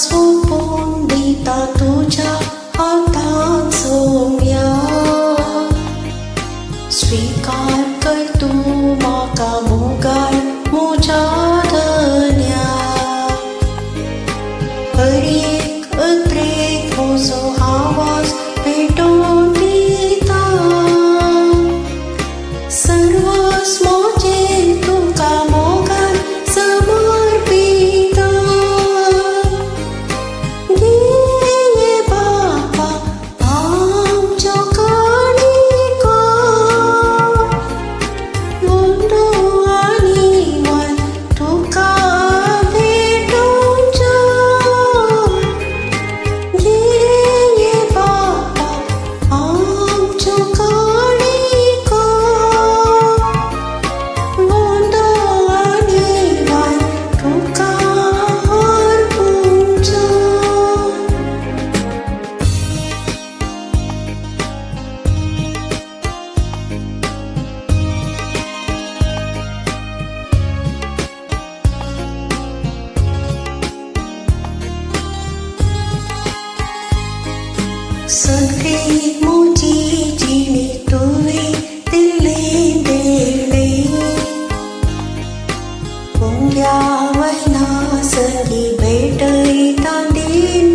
झोपून देता तुझ्या हातात सोम्या स्वीकार कर तू माका मोगाळ मुझ्या धन्या हरेक अद्रेक म्हजो आवाज पेटोवन दिता सर्वस मोजें तुका मोगान समर्पिता घे बापा आमच्यो काणिको वंदो आनी वन तुका भेटोवच्यो घे बापा आमच्यो काणिको वंदो आनी वन तुका अर्पुंच्यो सगळी म्हजी जिणी तुवें दिल्ली देणे मुंग्या वयना संगी भेटयता दिन